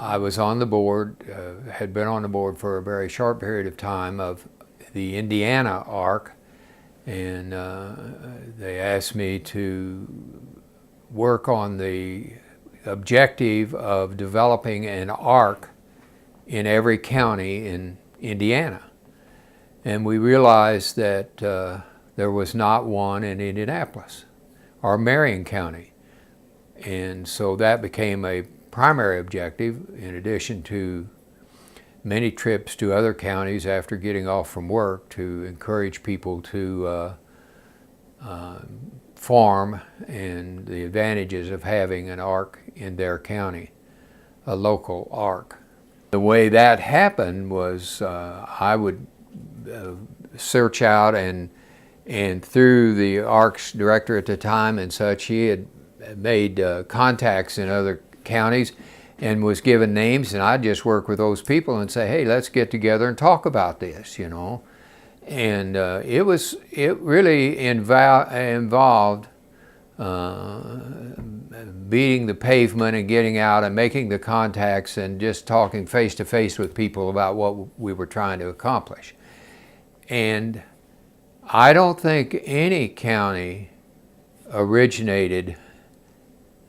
I was on the board, had been on the board for a very short period of time of the Indiana ARC, and they asked me to work on the objective of developing an ARC in every county in Indiana. And we realized that there was not one in Indianapolis or Marion County. And so that became a primary objective, in addition to many trips to other counties after getting off from work to encourage people to farm and the advantages of having an ARC in their county, a local ARC. The way that happened was I would search out, and through the ARC's director at the time and such, he had made contacts in other counties and was given names, and I'd just work with those people and say, hey, let's get together and talk about this, you know. And it really involved beating the pavement and getting out and making the contacts and just talking face to face with people about what we were trying to accomplish. And I don't think any county originated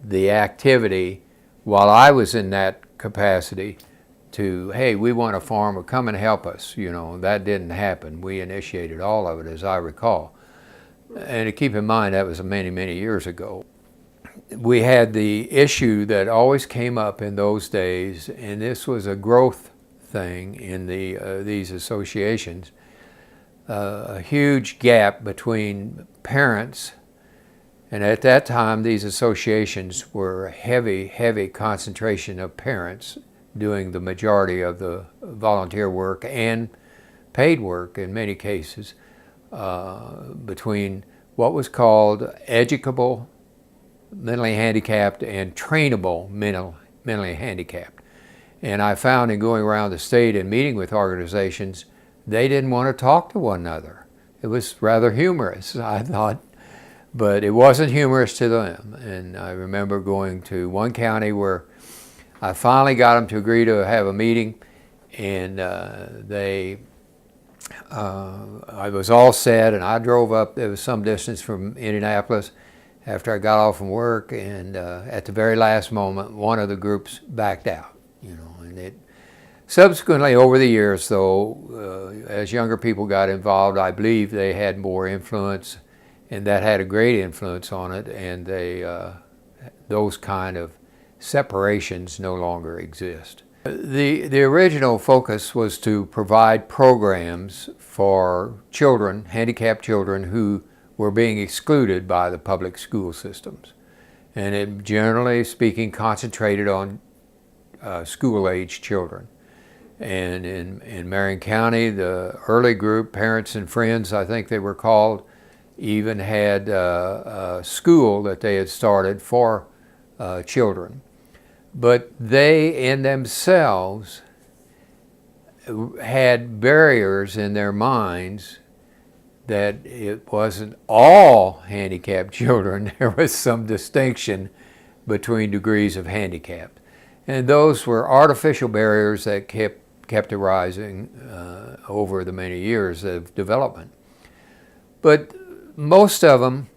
the activity while I was in that capacity to, hey, we want a farmer, come and help us. You know, that didn't happen. We initiated all of it, as I recall. And to keep in mind, that was many, many years ago. We had the issue that always came up in those days, and this was a growth thing in these associations, a huge gap between parents. And at that time, these associations were a heavy, heavy concentration of parents doing the majority of the volunteer work and paid work in many cases, between what was called educable mentally handicapped and trainable mentally handicapped. And I found in going around the state and meeting with organizations, they didn't want to talk to one another. It was rather humorous, I thought, but it wasn't humorous to them. And I remember going to one county where I finally got them to agree to have a meeting, and I was all set, and I drove up. There was some distance from Indianapolis after I got off from work, and at the very last moment, one of the groups backed out. You know, and it subsequently, over the years, though, as younger people got involved, I believe they had more influence, and that had a great influence on it, and those kind of separations no longer exist. The original focus was to provide programs for children, handicapped children, who were being excluded by the public school systems. And it, generally speaking, concentrated on school-age children. And in Marion County, the early group, Parents and Friends, I think they were called, even had a school that they had started for children. But they in themselves had barriers in their minds that it wasn't all handicapped children. There was some distinction between degrees of handicap. And those were artificial barriers that kept arising over the many years of development. But most of them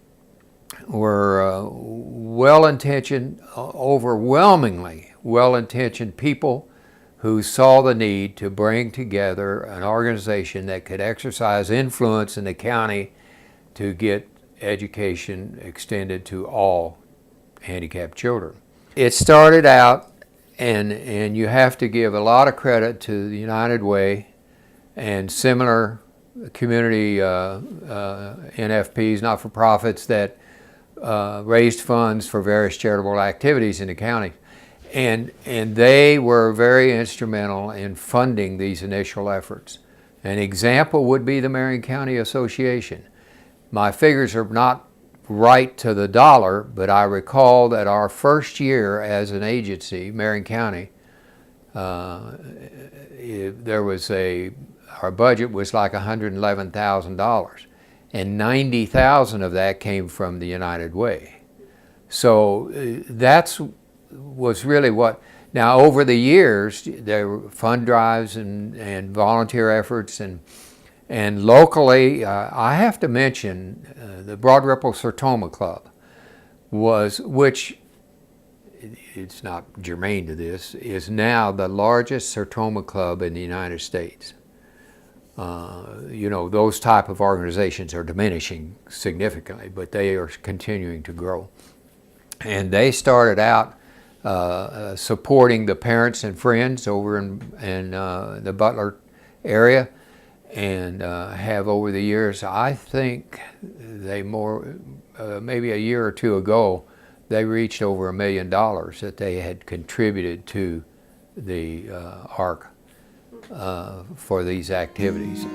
were well-intentioned, overwhelmingly well-intentioned people who saw the need to bring together an organization that could exercise influence in the county to get education extended to all handicapped children. It started out, and you have to give a lot of credit to the United Way and similar community NFPs, not-for-profits, that raised funds for various charitable activities in the county. And they were very instrumental in funding these initial efforts. An example would be the Marion County Association. My figures are not right to the dollar, but I recall that our first year as an agency, Marion County, our budget was like $111,000. And $90,000 of that came from the United Way. So was really what, Now, over the years, there were fund drives and volunteer efforts, and locally, I have to mention the Broad Ripple Sertoma Club which it's not germane to this, is now the largest Sertoma club in the United States. You know, those type of organizations are diminishing significantly, but they are continuing to grow. And they started out supporting the parents and friends over in the Butler area, and have over the years, I think maybe a year or two ago, they reached over $1 million that they had contributed to the ARC for these activities.